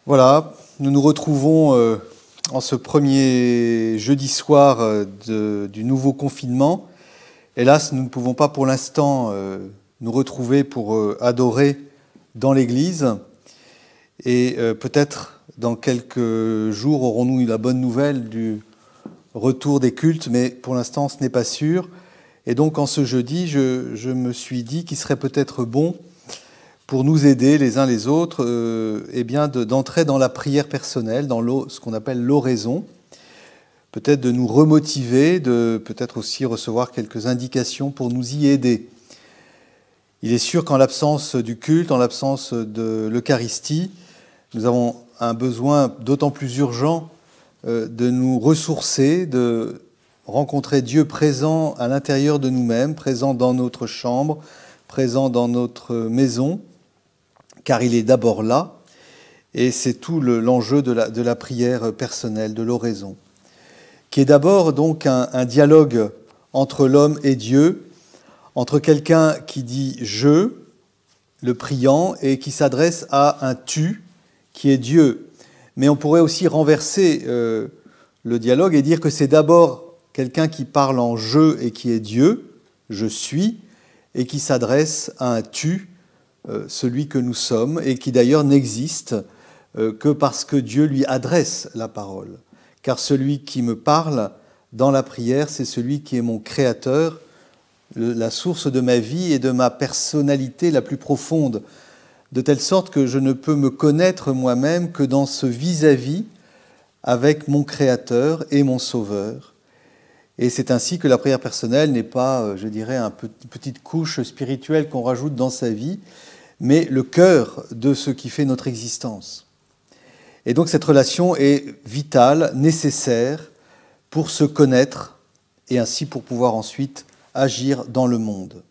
Voilà, nous nous retrouvons en ce premier jeudi soir du nouveau confinement. Hélas, nous ne pouvons pas pour l'instant nous retrouver pour adorer dans l'église. Et peut-être dans quelques jours aurons-nous eu la bonne nouvelle du retour des cultes, mais pour l'instant ce n'est pas sûr. Et donc en ce jeudi, je me suis dit qu'il serait peut-être bon pour nous aider les uns les autres, d'entrer dans la prière personnelle, dans ce qu'on appelle l'oraison, peut-être de nous remotiver, de peut-être aussi recevoir quelques indications pour nous y aider. Il est sûr qu'en l'absence du culte, en l'absence de l'Eucharistie, nous avons un besoin d'autant plus urgent de nous ressourcer, de rencontrer Dieu présent à l'intérieur de nous-mêmes, présent dans notre chambre, présent dans notre maison, car il est d'abord là, et c'est tout l'enjeu de la prière personnelle, de l'oraison, qui est d'abord donc un dialogue entre l'homme et Dieu, entre quelqu'un qui dit « je », le priant, et qui s'adresse à un « tu », qui est Dieu. Mais on pourrait aussi renverser le dialogue et dire que c'est d'abord quelqu'un qui parle en « je » et qui est Dieu, « je suis », et qui s'adresse à un « tu », celui que nous sommes, et qui d'ailleurs n'existe que parce que Dieu lui adresse la parole. Car celui qui me parle dans la prière, c'est celui qui est mon créateur, la source de ma vie et de ma personnalité la plus profonde, de telle sorte que je ne peux me connaître moi-même que dans ce vis-à-vis avec mon Créateur et mon Sauveur. Et c'est ainsi que la prière personnelle n'est pas, je dirais, une petite couche spirituelle qu'on rajoute dans sa vie, mais le cœur de ce qui fait notre existence. Et donc cette relation est vitale, nécessaire pour se connaître et ainsi pour pouvoir ensuite agir dans le monde.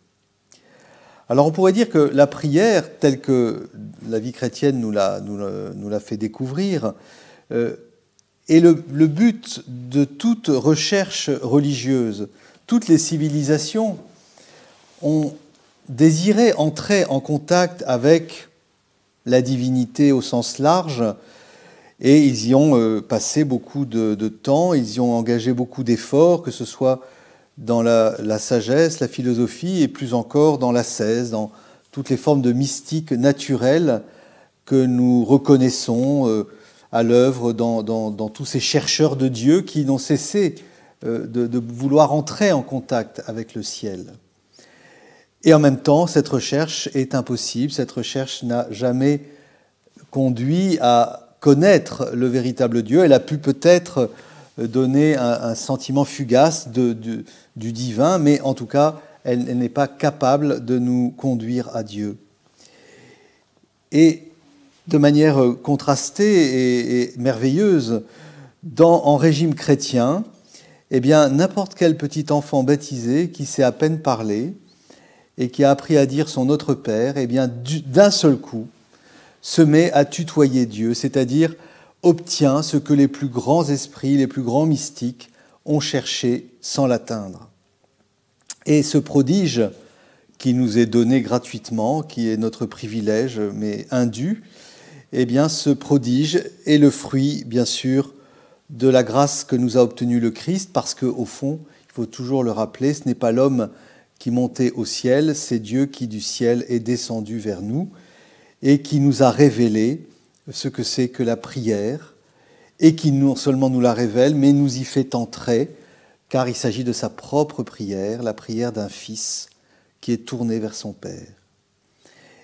Alors on pourrait dire que la prière, telle que la vie chrétienne nous l'a fait découvrir, est le but de toute recherche religieuse. Toutes les civilisations ont désiré entrer en contact avec la divinité au sens large, et ils y ont passé beaucoup de temps, ils y ont engagé beaucoup d'efforts, que ce soit dans la sagesse, la philosophie, et plus encore dans l'ascèse, dans toutes les formes de mystique naturelle que nous reconnaissons à l'œuvre dans tous ces chercheurs de Dieu qui n'ont cessé de vouloir entrer en contact avec le ciel. Et en même temps, cette recherche est impossible, cette recherche n'a jamais conduit à connaître le véritable Dieu. Elle a pu peut-être donner un sentiment fugace du divin, mais en tout cas, elle n'est pas capable de nous conduire à Dieu. Et de manière contrastée et merveilleuse, en régime chrétien, eh bien, n'importe quel petit enfant baptisé qui sait à peine parler et qui a appris à dire son Notre Père, eh bien, d'un seul coup, se met à tutoyer Dieu, c'est-à-dire obtient ce que les plus grands esprits, les plus grands mystiques ont cherché sans l'atteindre. Et ce prodige qui nous est donné gratuitement, qui est notre privilège, mais indu, eh bien, ce prodige est le fruit, bien sûr, de la grâce que nous a obtenue le Christ, parce qu'au fond, il faut toujours le rappeler, ce n'est pas l'homme qui montait au ciel, c'est Dieu qui du ciel est descendu vers nous et qui nous a révélé ce que c'est que la prière et qui non seulement nous la révèle, mais nous y fait entrer, car il s'agit de sa propre prière, la prière d'un fils qui est tourné vers son Père.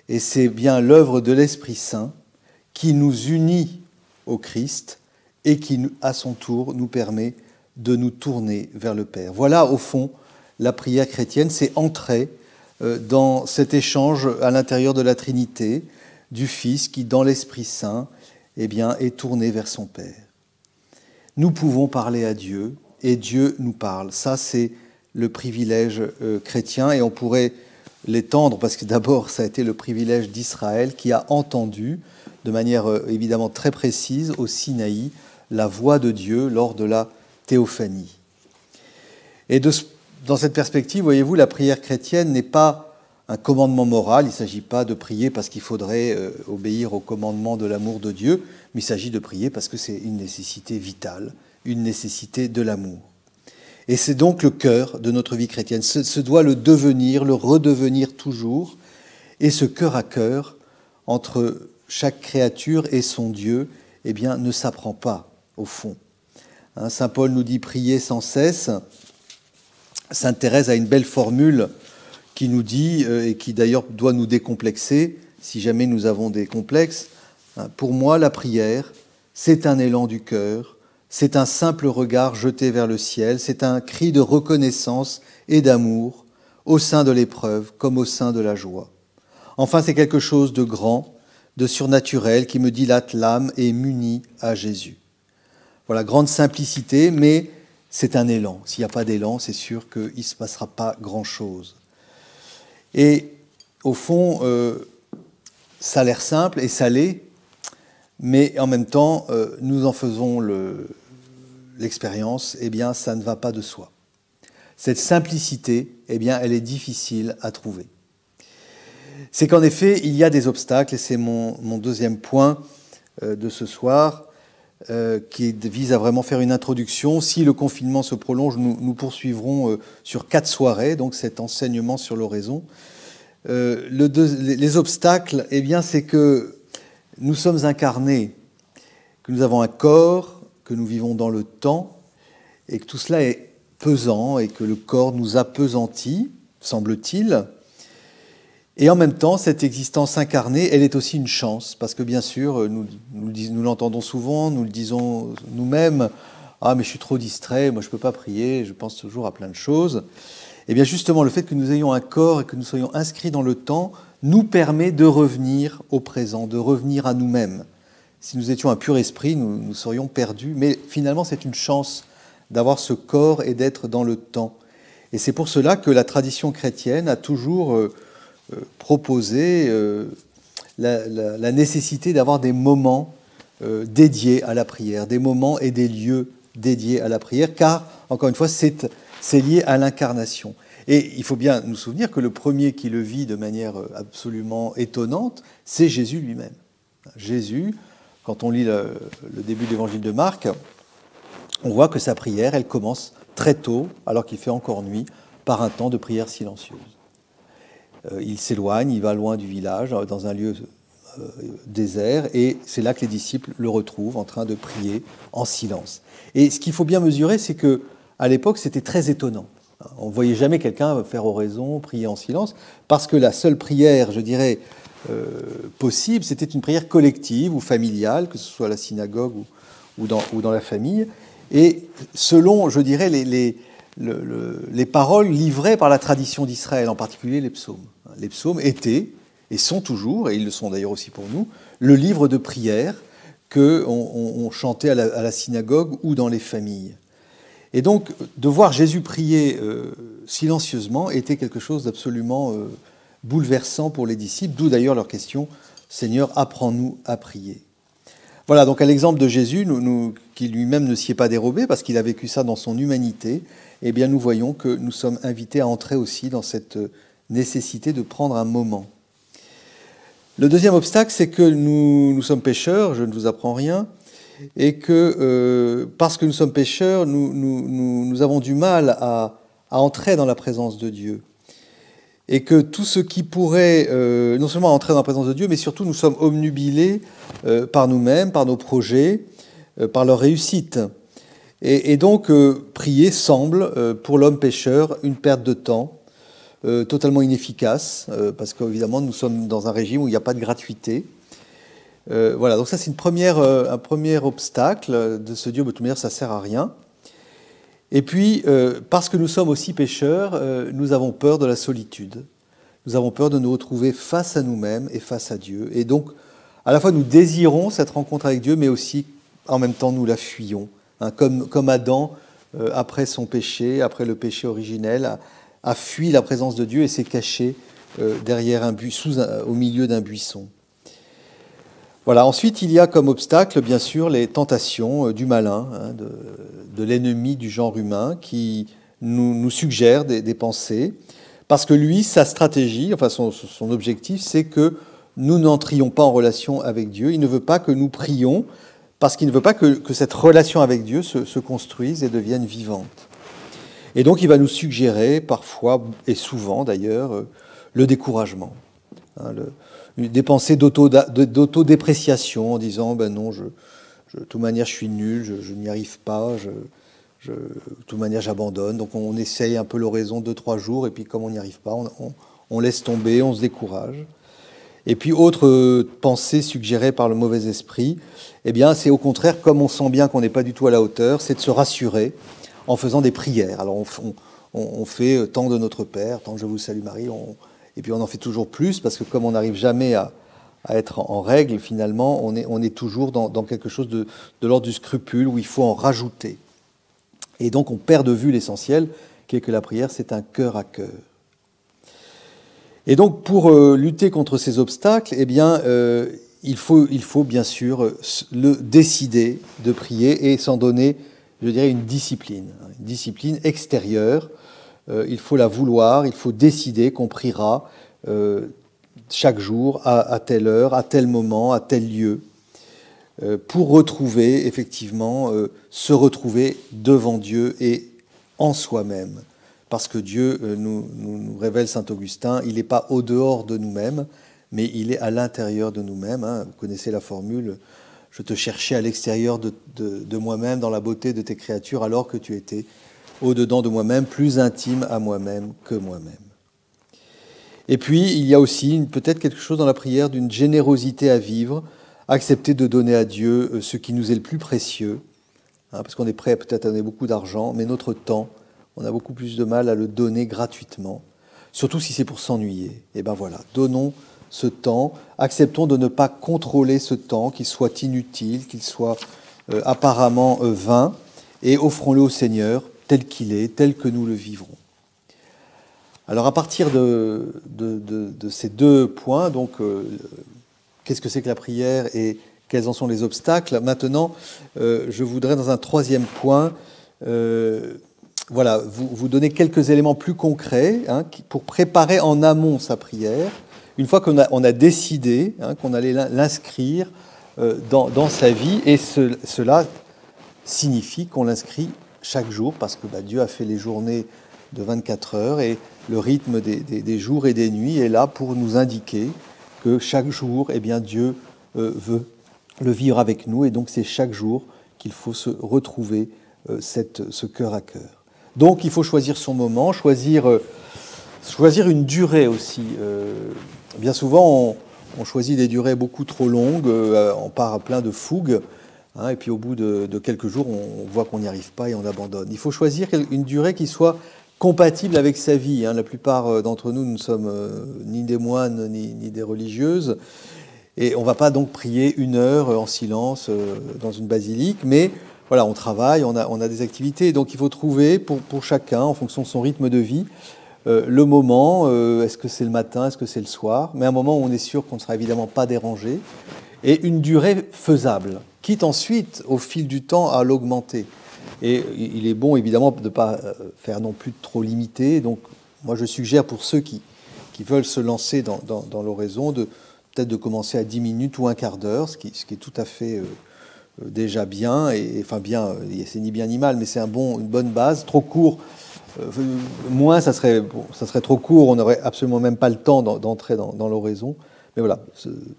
Et c'est bien l'œuvre de l'Esprit Saint qui nous unit au Christ et qui, à son tour, nous permet de nous tourner vers le Père. Voilà, au fond, la prière chrétienne, c'est entrer dans cet échange à l'intérieur de la Trinité, du Fils qui, dans l'Esprit Saint, eh bien, est tourné vers son Père. Nous pouvons parler à Dieu et Dieu nous parle. Ça, c'est le privilège chrétien et on pourrait l'étendre parce que d'abord, ça a été le privilège d'Israël qui a entendu de manière évidemment très précise au Sinaï la voix de Dieu lors de la théophanie. Et dans cette perspective, voyez-vous, la prière chrétienne n'est pas un commandement moral. Il ne s'agit pas de prier parce qu'il faudrait obéir au commandement de l'amour de Dieu, mais il s'agit de prier parce que c'est une nécessité vitale, une nécessité de l'amour. Et c'est donc le cœur de notre vie chrétienne. Ce doit le devenir, le redevenir toujours. Et ce cœur à cœur entre chaque créature et son Dieu, eh bien, ne s'apprend pas, au fond. Saint Paul nous dit « prier sans cesse ». Sainte Thérèse a une belle formule qui nous dit, et qui d'ailleurs doit nous décomplexer, si jamais nous avons des complexes, pour moi, la prière, c'est un élan du cœur, c'est un simple regard jeté vers le ciel, c'est un cri de reconnaissance et d'amour au sein de l'épreuve comme au sein de la joie. Enfin, c'est quelque chose de grand, de surnaturel qui me dilate l'âme et m'unit à Jésus. Voilà, grande simplicité, mais c'est un élan. S'il n'y a pas d'élan, c'est sûr qu'il ne se passera pas grand-chose. Et au fond, ça a l'air simple et ça l'est, mais en même temps, nous en faisons l'expérience, eh bien, ça ne va pas de soi. Cette simplicité, eh bien, elle est difficile à trouver. C'est qu'en effet, il y a des obstacles, et c'est mon deuxième point de ce soir, qui vise à vraiment faire une introduction. Si le confinement se prolonge, nous poursuivrons sur 4 soirées, donc cet enseignement sur l'oraison. Les obstacles, eh bien, c'est que nous sommes incarnés, que nous avons un corps, que nous vivons dans le temps, et que tout cela est pesant, et que le corps nous appesantit, semble-t-il. Et en même temps, cette existence incarnée, elle est aussi une chance, parce que bien sûr, nous l'entendons souvent, nous le disons nous-mêmes, « Ah, mais je suis trop distrait, moi je ne peux pas prier, je pense toujours à plein de choses ». Et bien justement, le fait que nous ayons un corps et que nous soyons inscrits dans le temps nous permet de revenir au présent, de revenir à nous-mêmes. Si nous étions un pur esprit, nous serions perdus, mais finalement c'est une chance d'avoir ce corps et d'être dans le temps. Et c'est pour cela que la tradition chrétienne a toujours proposé la nécessité d'avoir des moments dédiés à la prière, des moments et des lieux dédiés à la prière, car, encore une fois, c'est lié à l'incarnation. Et il faut bien nous souvenir que le premier qui le vit de manière absolument étonnante, c'est Jésus lui-même. Jésus, quand on lit le début de l'évangile de Marc, on voit que sa prière, elle commence très tôt, alors qu'il fait encore nuit, par un temps de prière silencieuse. Il s'éloigne, il va loin du village, dans un lieu désert, et c'est là que les disciples le retrouvent en train de prier en silence. Et ce qu'il faut bien mesurer, c'est que à l'époque, c'était très étonnant. On ne voyait jamais quelqu'un faire oraison, prier en silence, parce que la seule prière, je dirais, possible, c'était une prière collective ou familiale, que ce soit à la synagogue ou dans la famille, et selon, je dirais, les paroles livrées par la tradition d'Israël, en particulier les psaumes. Les psaumes étaient, et sont toujours, et ils le sont d'ailleurs aussi pour nous, le livre de prière qu'on chantait à la synagogue ou dans les familles. Et donc, de voir Jésus prier silencieusement était quelque chose d'absolument bouleversant pour les disciples, d'où d'ailleurs leur question « Seigneur, apprends-nous à prier ». Voilà, donc à l'exemple de Jésus, qui lui-même ne s'y est pas dérobé, parce qu'il a vécu ça dans son humanité, eh bien nous voyons que nous sommes invités à entrer aussi dans cette nécessité de prendre un moment. Le deuxième obstacle, c'est que nous sommes pécheurs, je ne vous apprends rien, et que parce que nous sommes pécheurs, nous avons du mal à entrer dans la présence de Dieu. Et que tout ce qui pourrait non seulement entrer dans la présence de Dieu, mais surtout nous sommes obnubilés par nous-mêmes, par nos projets, par leur réussite. Et donc prier semble, pour l'homme pécheur, une perte de temps, totalement inefficace, parce qu'évidemment nous sommes dans un régime où il n'y a pas de gratuité. Voilà, donc ça c'est un premier obstacle de se dire, de toute manière ça ne sert à rien. Et puis, parce que nous sommes aussi pécheurs, nous avons peur de la solitude. Nous avons peur de nous retrouver face à nous-mêmes et face à Dieu. Et donc, à la fois nous désirons cette rencontre avec Dieu, mais aussi en même temps nous la fuyons. Hein, comme Adam, après son péché, après le péché originel, a fui la présence de Dieu et s'est caché derrière au milieu d'un buisson. Voilà. Ensuite, il y a comme obstacle, bien sûr, les tentations du malin, hein, de l'ennemi du genre humain, qui nous suggère des pensées, Parce que lui, sa stratégie, enfin son objectif, c'est que nous n'entrions pas en relation avec Dieu. Il ne veut pas que nous prions, parce qu'il ne veut pas que cette relation avec Dieu se construise et devienne vivante. Et donc il va nous suggérer parfois, et souvent d'ailleurs, le découragement. Hein, des pensées d'autodépréciation en disant « ben non, de toute manière je suis nul, je n'y arrive pas, de toute manière j'abandonne ». Donc on essaye un peu l'oraison 2-3 jours, et puis comme on n'y arrive pas, on laisse tomber, on se décourage. Et puis autre pensée suggérée par le mauvais esprit, eh bien c'est au contraire, comme on sent bien qu'on n'est pas du tout à la hauteur, c'est de se rassurer en faisant des prières. Alors on fait tant de notre Père, tant que je vous salue Marie, et puis on en fait toujours plus, parce que comme on n'arrive jamais à être en règle, finalement, on est toujours dans quelque chose de l'ordre du scrupule, où il faut en rajouter. Et donc on perd de vue l'essentiel, qui est que la prière, c'est un cœur à cœur. Et donc pour lutter contre ces obstacles, eh bien, il faut bien sûr décider de prier et s'en donner, je dirais, une discipline extérieure. Il faut la vouloir, il faut décider qu'on priera chaque jour, à telle heure, à tel moment, à tel lieu, pour retrouver, effectivement, se retrouver devant Dieu et en soi-même. Parce que Dieu, nous révèle saint Augustin, il n'est pas au dehors de nous-mêmes, mais il est à l'intérieur de nous-mêmes. Hein. Vous connaissez la formule « Je te cherchais à l'extérieur de moi-même, dans la beauté de tes créatures, alors que tu étais au-dedans de moi-même, plus intime à moi-même que moi-même ». Et puis, il y a aussi peut-être quelque chose dans la prière d'une générosité à vivre, accepter de donner à Dieu ce qui nous est le plus précieux, hein, parce qu'on est prêt peut-être à donner beaucoup d'argent, mais notre temps, on a beaucoup plus de mal à le donner gratuitement, surtout si c'est pour s'ennuyer. Et bien voilà, donnons ce temps, acceptons de ne pas contrôler ce temps, qu'il soit inutile, qu'il soit apparemment vain, et offrons-le au Seigneur tel qu'il est, tel que nous le vivrons. Alors à partir de ces deux points, donc qu'est-ce que c'est que la prière et quels en sont les obstacles, maintenant je voudrais dans un troisième point voilà, vous donner quelques éléments plus concrets, hein, pour préparer en amont sa prière, une fois qu'on a décidé, hein, qu'on allait l'inscrire dans sa vie, et cela signifie qu'on l'inscrit chaque jour, parce que Dieu a fait les journées de 24 heures, et le rythme des jours et des nuits est là pour nous indiquer que chaque jour, eh bien, Dieu veut le vivre avec nous, et donc c'est chaque jour qu'il faut se retrouver ce cœur à cœur. Donc il faut choisir son moment, choisir une durée aussi. Bien souvent, on choisit des durées beaucoup trop longues, on part plein de fougue, hein, et puis au bout de quelques jours, on voit qu'on n'y arrive pas et on abandonne. Il faut choisir une durée qui soit compatible avec sa vie. Hein. La plupart d'entre nous ne sommes ni des moines ni des religieuses, et on ne va pas donc prier 1 heure en silence dans une basilique, mais voilà, on travaille, on a des activités, donc il faut trouver pour chacun, en fonction de son rythme de vie, le moment, est-ce que c'est le matin, est-ce que c'est le soir, mais un moment où on est sûr qu'on ne sera évidemment pas dérangé, et une durée faisable, quitte ensuite, au fil du temps, à l'augmenter. Et il est bon, évidemment, de ne pas faire non plus trop limité, donc moi je suggère pour ceux qui veulent se lancer dans l'oraison, peut-être de commencer à 10 minutes ou un quart d'heure, ce qui est tout à fait déjà bien, enfin bien, c'est ni bien ni mal, mais c'est une bonne base. Trop court, moins ça serait trop court, on n'aurait absolument même pas le temps d'entrer dans l'oraison. Mais voilà,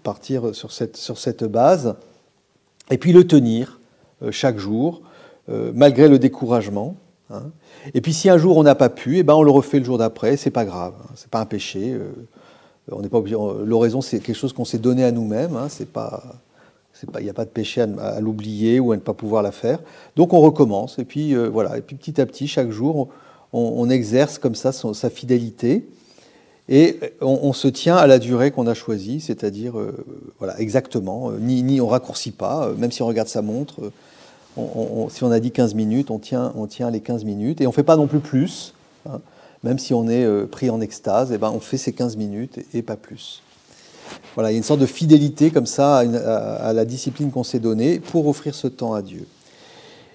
partir sur cette base, et puis le tenir chaque jour, malgré le découragement. Hein. Et puis si un jour on n'a pas pu, eh ben on le refait le jour d'après, c'est pas grave, hein, c'est pas un péché. On n'est pas obligé. L'oraison, c'est quelque chose qu'on s'est donné à nous-mêmes. Hein, il n'y a pas de péché à l'oublier ou à ne pas pouvoir la faire. Donc on recommence. Et puis voilà. Et puis petit à petit, chaque jour, on exerce comme ça sa fidélité. Et on se tient à la durée qu'on a choisie, c'est-à-dire voilà, exactement. Ni on raccourcit pas, même si on regarde sa montre. Si on a dit 15 minutes, on tient les 15 minutes. Et on ne fait pas non plus. Hein, même si on est pris en extase, eh ben on fait ces 15 minutes et pas plus. Voilà, il y a une sorte de fidélité comme ça à la discipline qu'on s'est donnée pour offrir ce temps à Dieu.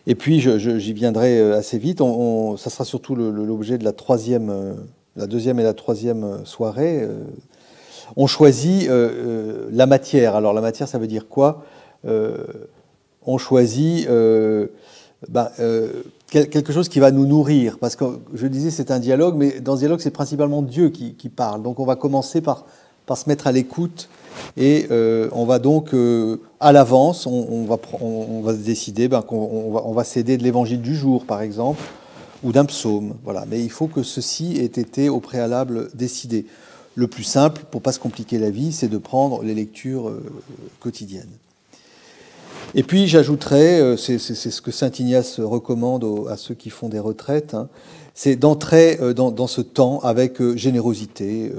Et puis, j'y viendrai assez vite, ça sera surtout l'objet de la troisième la deuxième et la troisième soirée, on choisit la matière. Alors la matière, ça veut dire quoi? On choisit quelque chose qui va nous nourrir. Parce que je disais c'est un dialogue, mais dans ce dialogue, c'est principalement Dieu qui parle. Donc on va commencer par se mettre à l'écoute. Et on va donc, à l'avance, on va se décider qu'on va s'aider de l'évangile du jour, par exemple, ou d'un psaume. Voilà. Mais il faut que ceci ait été au préalable décidé. Le plus simple, pour ne pas se compliquer la vie, c'est de prendre les lectures quotidiennes. Et puis j'ajouterais, c'est ce que saint Ignace recommande à ceux qui font des retraites, hein, c'est d'entrer dans ce temps avec générosité,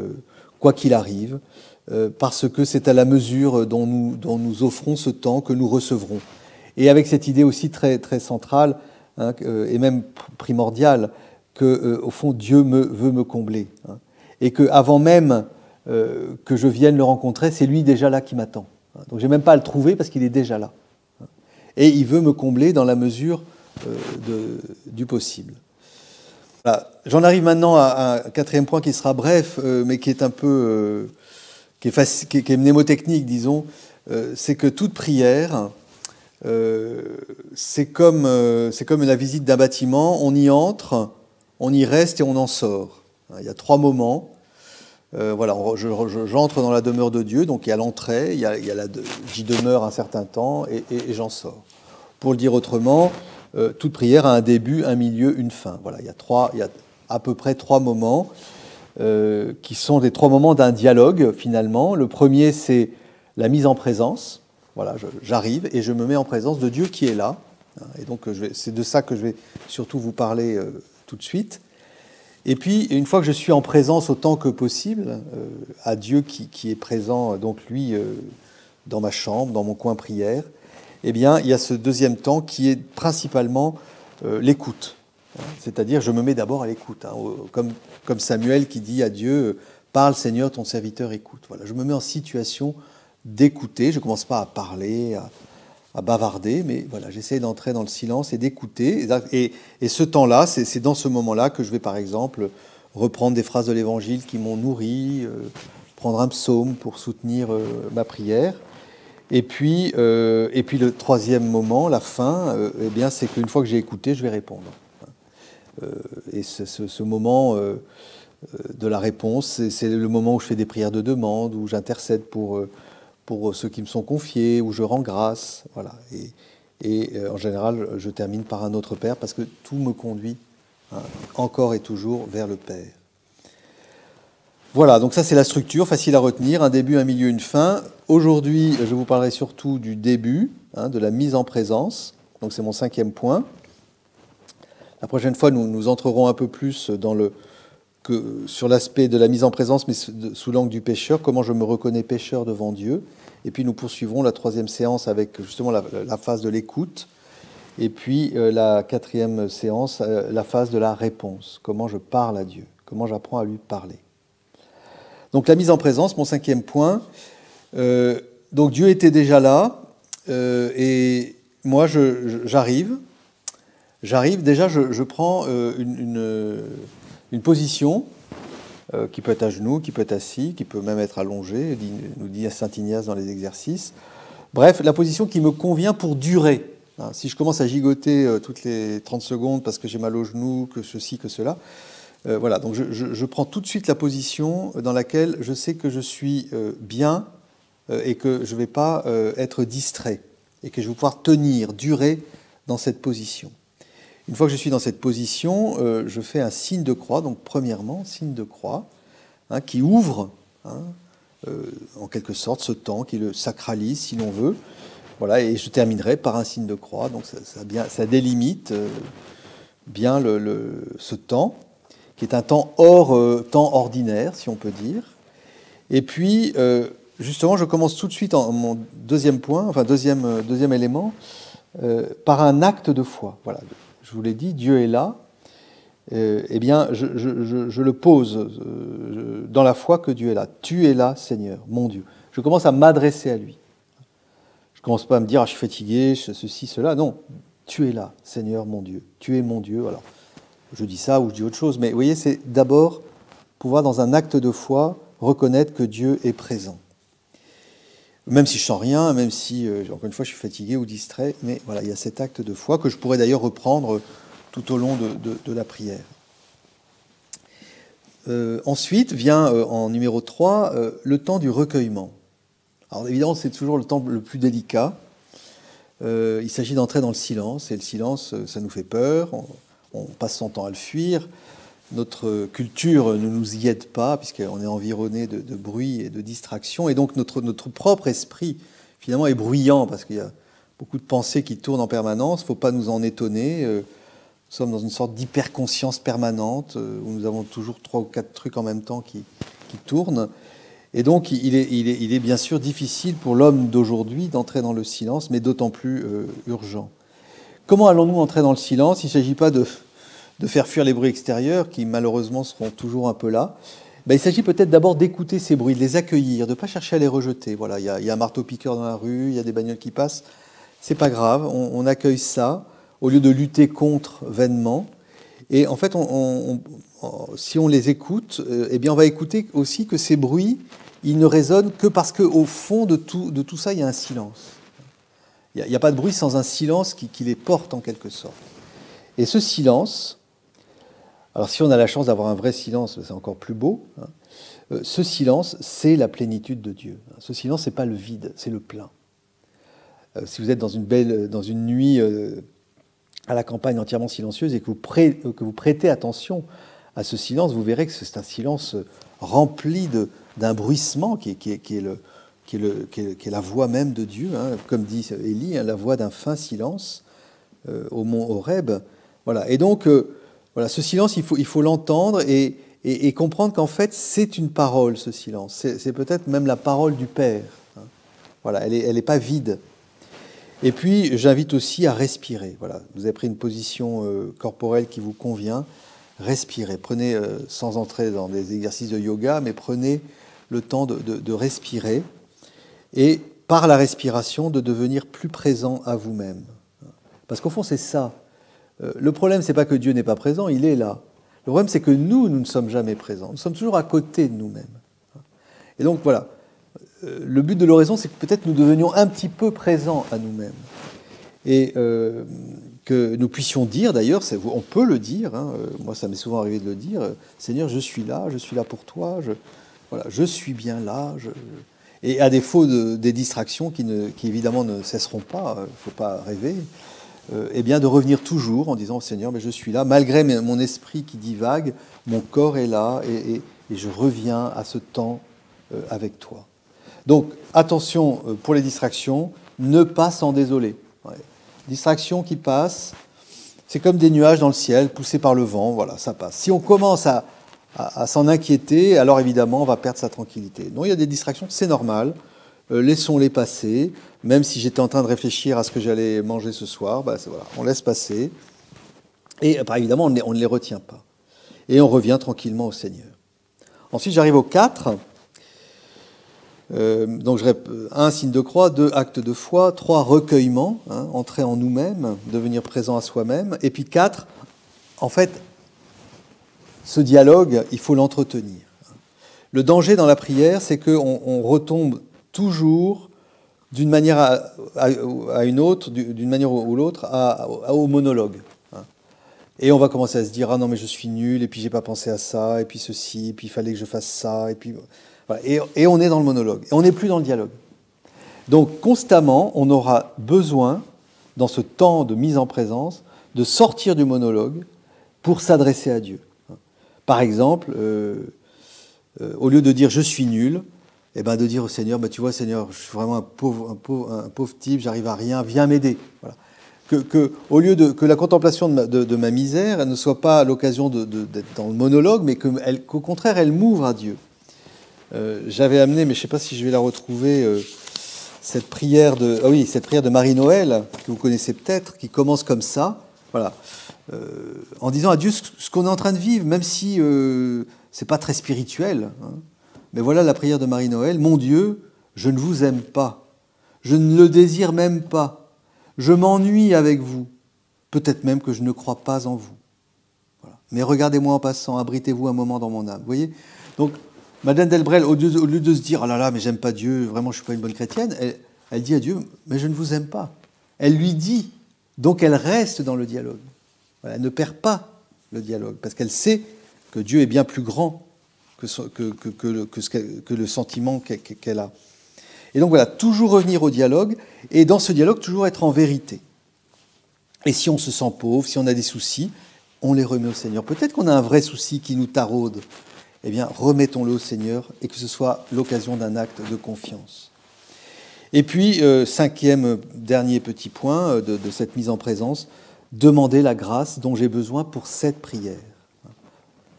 quoi qu'il arrive, parce que c'est à la mesure dont nous offrons ce temps que nous recevrons. Et avec cette idée aussi très, très centrale, hein, et même primordiale, que au fond Dieu veut me combler. Hein, et qu'avant même que je vienne le rencontrer, c'est lui déjà là qui m'attend. Donc je n'ai même pas à le trouver parce qu'il est déjà là. Et il veut me combler dans la mesure du possible. Voilà. J'en arrive maintenant à un quatrième point qui sera bref, mais qui est un peu... qui est mnémotechnique, disons. C'est que toute prière, c'est comme la visite d'un bâtiment. On y entre, on y reste et on en sort. Il y a 3 moments. Voilà, j'entre dans la demeure de Dieu, donc il y a l'entrée, j'y demeure un certain temps et j'en sors. Pour le dire autrement, toute prière a un début, un milieu, une fin. Voilà, il y a à peu près 3 moments qui sont des 3 moments d'un dialogue finalement. Le premier, c'est la mise en présence. Voilà, j'arrive et je me mets en présence de Dieu qui est là. Et donc c'est de ça que je vais surtout vous parler tout de suite. Et puis, une fois que je suis en présence autant que possible, à Dieu qui est présent, donc lui, dans ma chambre, dans mon coin prière, eh bien, il y a ce deuxième temps qui est principalement l'écoute. C'est-à-dire, je me mets d'abord à l'écoute. Hein, comme Samuel qui dit à Dieu, « Parle Seigneur, ton serviteur écoute ». Voilà, je me mets en situation d'écouter. Je ne commence pas à parler, à bavarder, mais voilà, j'essaie d'entrer dans le silence et d'écouter. Et ce temps-là, c'est dans ce moment-là que je vais, par exemple, reprendre des phrases de l'Évangile qui m'ont nourri, prendre un psaume pour soutenir ma prière. Et puis le troisième moment, la fin, eh bien, c'est qu'une fois que j'ai écouté, je vais répondre. Et ce moment de la réponse, c'est le moment où je fais des prières de demande, où j'intercède pour ceux qui me sont confiés, où je rends grâce, voilà. Et en général, je termine par un autre Père, parce que tout me conduit, hein, encore et toujours vers le Père. Voilà, donc ça c'est la structure, facile à retenir, un début, un milieu, une fin. Aujourd'hui, je vous parlerai surtout du début, hein, de la mise en présence, donc c'est mon 5e point. La prochaine fois, nous entrerons un peu plus sur l'aspect de la mise en présence, mais sous l'angle du pécheur, comment je me reconnais pécheur devant Dieu. Et puis nous poursuivrons la 3e séance avec justement la phase de l'écoute. Et puis la 4e séance, la phase de la réponse. Comment je parle à Dieu, comment j'apprends à lui parler. Donc la mise en présence, mon 5e point. Donc Dieu était déjà là, et moi j'arrive. Déjà, je prends une position qui peut être à genoux, qui peut être assis, qui peut même être allongée, nous dit saint Ignace dans les exercices. Bref, la position qui me convient pour durer. Hein, si je commence à gigoter toutes les 30 secondes parce que j'ai mal aux genoux, que ceci, que cela, voilà. Donc je prends tout de suite la position dans laquelle je sais que je suis bien et que je ne vais pas être distrait et que je vais pouvoir durer dans cette position. Une fois que je suis dans cette position, je fais un signe de croix. Donc, premièrement, signe de croix, hein, qui ouvre, hein, en quelque sorte, ce temps, qui le sacralise, si l'on veut. Voilà, et je terminerai par un signe de croix. Donc, ça délimite bien ce temps, qui est un temps hors temps ordinaire, si on peut dire. Et puis, justement, je commence tout de suite mon deuxième point, enfin deuxième élément, par un acte de foi. Voilà. Je vous l'ai dit, Dieu est là. Eh bien, je le pose dans la foi que Dieu est là. Tu es là, Seigneur, mon Dieu. Je commence à m'adresser à lui. Je ne commence pas à me dire, je suis fatigué, ceci, cela. Non, tu es là, Seigneur, mon Dieu. Tu es mon Dieu. Alors, je dis ça ou je dis autre chose, mais vous voyez, c'est d'abord pouvoir, dans un acte de foi, reconnaître que Dieu est présent. Même si je sens rien, même si, encore une fois, je suis fatigué ou distrait, mais voilà, il y a cet acte de foi que je pourrais d'ailleurs reprendre tout au long de la prière. Ensuite vient, en numéro 3, le temps du recueillement. Alors évidemment, c'est toujours le temps le plus délicat. Il s'agit d'entrer dans le silence, et le silence, ça nous fait peur, on passe son temps à le fuir. Notre culture ne nous y aide pas, puisqu'on est environné de bruit et de distraction, et donc notre propre esprit, finalement, est bruyant, parce qu'il y a beaucoup de pensées qui tournent en permanence. Il ne faut pas nous en étonner. Nous sommes dans une sorte d'hyperconscience permanente, où nous avons toujours 3 ou 4 trucs en même temps qui tournent. Et donc, il est bien sûr difficile pour l'homme d'aujourd'hui d'entrer dans le silence, mais d'autant plus urgent. Comment allons-nous entrer dans le silence? Il ne s'agit pas de faire fuir les bruits extérieurs, qui malheureusement seront toujours un peu là. Il s'agit peut-être d'abord d'écouter ces bruits, de les accueillir, de ne pas chercher à les rejeter. Voilà, il y a un marteau-piqueur dans la rue, il y a des bagnoles qui passent. C'est pas grave, on accueille ça, au lieu de lutter contre vainement. Et en fait, si on les écoute, eh bien on va écouter aussi que ces bruits, ils ne résonnent que parce qu'au fond de tout ça, il y a un silence. Il n'y a pas de bruit sans un silence qui les porte en quelque sorte. Et ce silence, alors si on a la chance d'avoir un vrai silence, c'est encore plus beau, hein. Ce silence, c'est la plénitude de Dieu. Ce silence, c'est pas le vide, c'est le plein. Si vous êtes dans une nuit à la campagne entièrement silencieuse et que vous prêtez attention à ce silence, vous verrez que c'est un silence rempli d'un bruissement qui est la voix même de Dieu, hein, comme dit Élie, hein, la voix d'un fin silence au mont Horeb. Voilà. Et donc, voilà, ce silence, il faut l'entendre et comprendre qu'en fait, c'est une parole, ce silence. C'est peut-être même la parole du Père. Hein. Voilà, elle n'est pas vide. Et puis, j'invite aussi à respirer. Voilà, vous avez pris une position corporelle qui vous convient. Respirez. Prenez, sans entrer dans des exercices de yoga, mais prenez le temps de respirer et, par la respiration, de devenir plus présent à vous-même. Parce qu'au fond, c'est ça. Le problème, c'est pas que Dieu n'est pas présent, il est là. Le problème, c'est que nous ne sommes jamais présents. Nous sommes toujours à côté de nous-mêmes. Et donc, voilà. Le but de l'oraison, c'est que peut-être nous devenions un petit peu présents à nous-mêmes. Et que nous puissions dire, d'ailleurs, on peut le dire, hein, moi ça m'est souvent arrivé de le dire, Seigneur, je suis là pour toi, je suis bien là. Et à défaut des distractions qui évidemment ne cesseront pas, il ne faut pas rêver, eh bien de revenir toujours en disant, Seigneur, mais je suis là, malgré mon esprit qui divague, mon corps est là, et je reviens à ce temps avec toi. Donc, attention pour les distractions, ne pas s'en désoler. Ouais. Distractions qui passent, c'est comme des nuages dans le ciel, poussés par le vent, voilà, ça passe. Si on commence à s'en inquiéter, alors évidemment, on va perdre sa tranquillité. Non, il y a des distractions, c'est normal, laissons-les passer, même si j'étais en train de réfléchir à ce que j'allais manger ce soir, voilà, on laisse passer, et évidemment, on ne les retient pas. Et on revient tranquillement au Seigneur. Ensuite, j'arrive au 4. Donc, 1, signe de croix, 2, acte de foi, 3, recueillement, hein, entrer en nous-mêmes, devenir présent à soi-même, et puis 4, en fait, ce dialogue, il faut l'entretenir. Le danger dans la prière, c'est qu'on retombe toujours d'une manière à une autre, d'une manière ou l'autre, au monologue. Hein. Et on va commencer à se dire, ah non mais je suis nul, et puis j'ai pas pensé à ça, et puis ceci, et puis il fallait que je fasse ça, et puis... Voilà. Et on est dans le monologue, et on n'est plus dans le dialogue. Donc constamment, on aura besoin, dans ce temps de mise en présence, de sortir du monologue pour s'adresser à Dieu. Par exemple, au lieu de dire « je suis nul », eh ben de dire au Seigneur, tu vois Seigneur, je suis vraiment un pauvre type, j'arrive à rien, viens m'aider. Voilà. Au lieu que la contemplation de ma misère ne soit pas l'occasion d'être dans le monologue, mais qu'au contraire, elle m'ouvre à Dieu. J'avais amené, mais je ne sais pas si je vais la retrouver, cette prière de Marie-Noël, que vous connaissez peut-être, qui commence comme ça, voilà, en disant à Dieu ce qu'on est en train de vivre, même si c'est pas très spirituel. Hein. Mais voilà la prière de Marie-Noël. Mon Dieu, je ne vous aime pas, je ne le désire même pas, je m'ennuie avec vous, peut-être même que je ne crois pas en vous. Voilà. mais regardez-moi en passant, abritez-vous un moment dans mon âme. Vous voyez? Donc, Madeleine Delbrel, au lieu de se dire « Oh là là, mais j'aime pas Dieu, vraiment je suis pas une bonne chrétienne », elle dit à Dieu « Mais je ne vous aime pas ». Elle lui dit, donc elle reste dans le dialogue. Voilà, elle ne perd pas le dialogue, parce qu'elle sait que Dieu est bien plus grand que le sentiment qu'elle a. Et donc voilà, toujours revenir au dialogue, et dans ce dialogue, toujours être en vérité. Et si on se sent pauvre, si on a des soucis, on les remet au Seigneur. Peut-être qu'on a un vrai souci qui nous taraude. Eh bien, remettons-le au Seigneur, et que ce soit l'occasion d'un acte de confiance. Et puis, dernier petit point de cette mise en présence, demander la grâce dont j'ai besoin pour cette prière.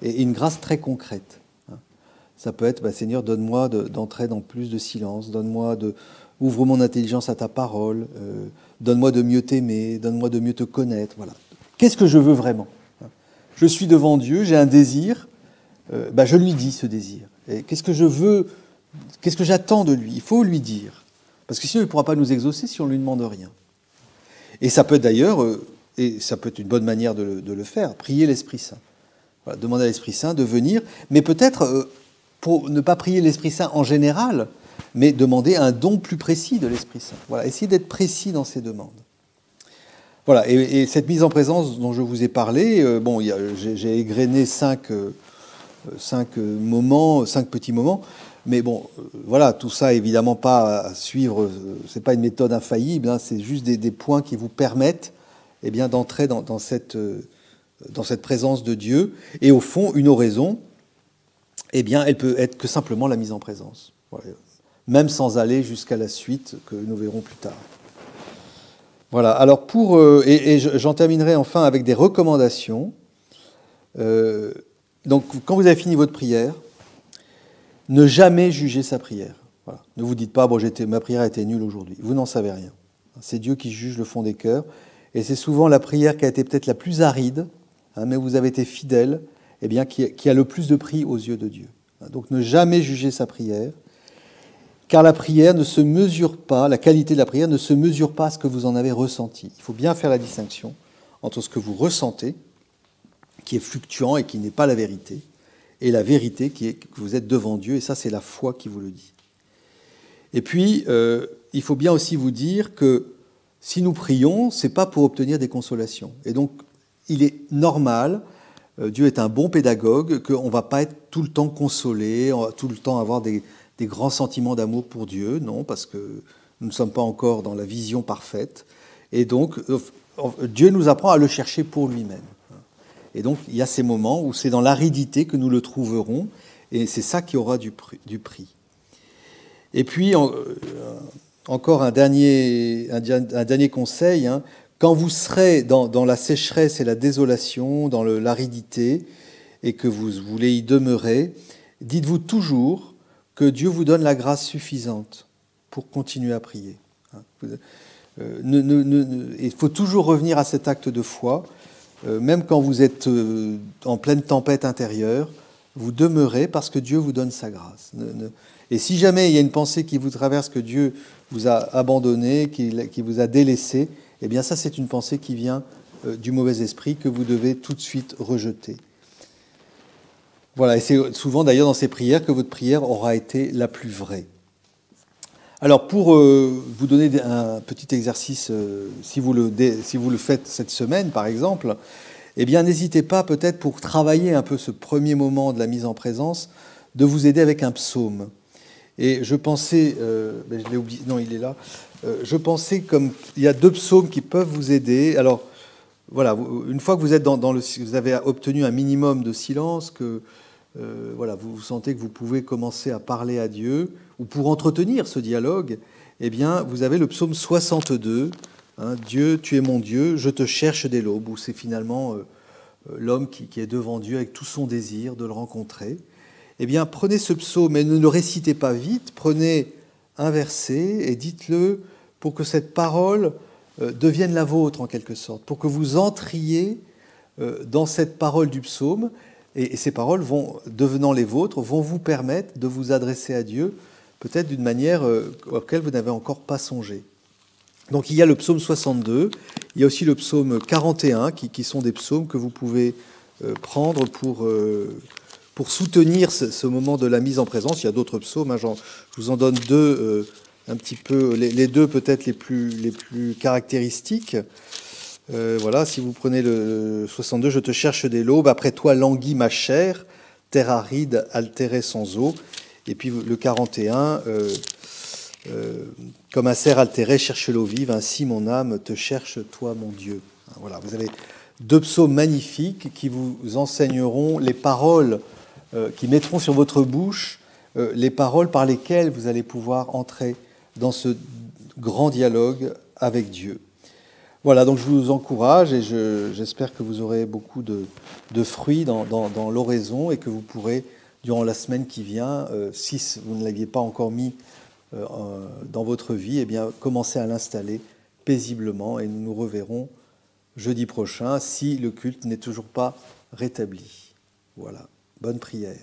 Et une grâce très concrète. Ça peut être, Seigneur, donne-moi d'entrer dans plus de silence, ouvre mon intelligence à ta parole, donne-moi de mieux t'aimer, donne-moi de mieux te connaître. Voilà. Qu'est-ce que je veux vraiment? Je suis devant Dieu, j'ai un désir, je lui dis ce désir. Et qu'est-ce que je veux, qu'est-ce que j'attends de lui? Il faut lui dire. Parce que sinon, il ne pourra pas nous exaucer si on ne lui demande rien. Et ça peut être d'ailleurs, et ça peut être une bonne manière de le faire, prier l'Esprit Saint. Voilà, demander à l'Esprit Saint de venir, mais peut-être pour ne pas prier l'Esprit Saint en général, mais demander un don plus précis de l'Esprit Saint. Voilà, essayer d'être précis dans ses demandes. Voilà, et cette mise en présence dont je vous ai parlé, j'ai égrené cinq petits moments, mais bon, voilà, tout ça évidemment pas à suivre, c'est pas une méthode infaillible, c'est juste des points qui vous permettent d'entrer dans cette présence de Dieu. Et au fond, une oraison, elle peut être que simplement la mise en présence. Voilà. Même sans aller jusqu'à la suite que nous verrons plus tard. Voilà, alors j'en terminerai enfin avec des recommandations. Donc, quand vous avez fini votre prière, ne jamais juger sa prière. Voilà. Ne vous dites pas, ma prière a été nulle aujourd'hui. Vous n'en savez rien. C'est Dieu qui juge le fond des cœurs. Et c'est souvent la prière qui a été peut-être la plus aride, mais vous avez été fidèle, qui a le plus de prix aux yeux de Dieu. Donc ne jamais juger sa prière, car la prière ne se mesure pas, la qualité de la prière ne se mesure pas à ce que vous en avez ressenti. Il faut bien faire la distinction entre ce que vous ressentez, qui est fluctuant et qui n'est pas la vérité, et la vérité qui est que vous êtes devant Dieu, et ça c'est la foi qui vous le dit. Et puis, il faut bien aussi vous dire que si nous prions, ce n'est pas pour obtenir des consolations. Et donc, il est normal, Dieu est un bon pédagogue, qu'on ne va pas être tout le temps consolé, on va tout le temps avoir des grands sentiments d'amour pour Dieu, non, parce que nous ne sommes pas encore dans la vision parfaite. Et donc, Dieu nous apprend à le chercher pour lui-même. Et donc, il y a ces moments où c'est dans l'aridité que nous le trouverons, et c'est ça qui aura du prix. Et puis, encore un dernier conseil, quand vous serez dans la sécheresse et la désolation, dans l'aridité, et que vous voulez y demeurer, dites-vous toujours que Dieu vous donne la grâce suffisante pour continuer à prier. Il faut toujours revenir à cet acte de foi, même quand vous êtes en pleine tempête intérieure, vous demeurez parce que Dieu vous donne sa grâce. Et si jamais il y a une pensée qui vous traverse que Dieu vous a abandonné, qui vous a délaissé, eh bien ça c'est une pensée qui vient du mauvais esprit que vous devez tout de suite rejeter. Voilà, et c'est souvent d'ailleurs dans ces prières que votre prière aura été la plus vraie. Alors pour vous donner un petit exercice, si vous le faites cette semaine par exemple, eh bien n'hésitez pas peut-être pour travailler un peu ce premier moment de la mise en présence, de vous aider avec un psaume. Et je pensais, je l'ai oublié, non il est là, je pensais comme il y a 2 psaumes qui peuvent vous aider. Alors voilà, une fois que vous êtes vous avez obtenu un minimum de silence, que vous sentez que vous pouvez commencer à parler à Dieu, ou pour entretenir ce dialogue, eh bien, vous avez le psaume 62, Dieu, tu es mon Dieu, je te cherche dès l'aube, où c'est finalement l'homme qui est devant Dieu avec tout son désir de le rencontrer. Eh bien, prenez ce psaume et ne le récitez pas vite, prenez un verset et dites-le pour que cette parole devienne la vôtre en quelque sorte, pour que vous entriez dans cette parole du psaume. Et ces paroles, devenant les vôtres, vont vous permettre de vous adresser à Dieu, peut-être d'une manière auquel vous n'avez encore pas songé. Donc il y a le psaume 62, il y a aussi le psaume 41, qui sont des psaumes que vous pouvez prendre pour soutenir ce moment de la mise en présence. Il y a d'autres psaumes, hein, je vous en donne deux, un petit peu, les deux peut-être les plus caractéristiques. Voilà, si vous prenez le 62, « Je te cherche dès l'aube, après toi languit ma chair, terre aride, altérée sans eau ». Et puis le 41, comme un cerf altéré cherche l'eau vive, ainsi mon âme te cherche, toi mon Dieu. Voilà, vous avez deux psaumes magnifiques qui vous enseigneront les paroles, qui mettront sur votre bouche les paroles par lesquelles vous allez pouvoir entrer dans ce grand dialogue avec Dieu. Voilà, donc je vous encourage et j'espère que vous aurez beaucoup de fruits dans l'oraison et que vous pourrez, durant la semaine qui vient, si vous ne l'aviez pas encore mis dans votre vie, eh bien, commencer à l'installer paisiblement et nous nous reverrons jeudi prochain si le culte n'est toujours pas rétabli. Voilà, bonne prière.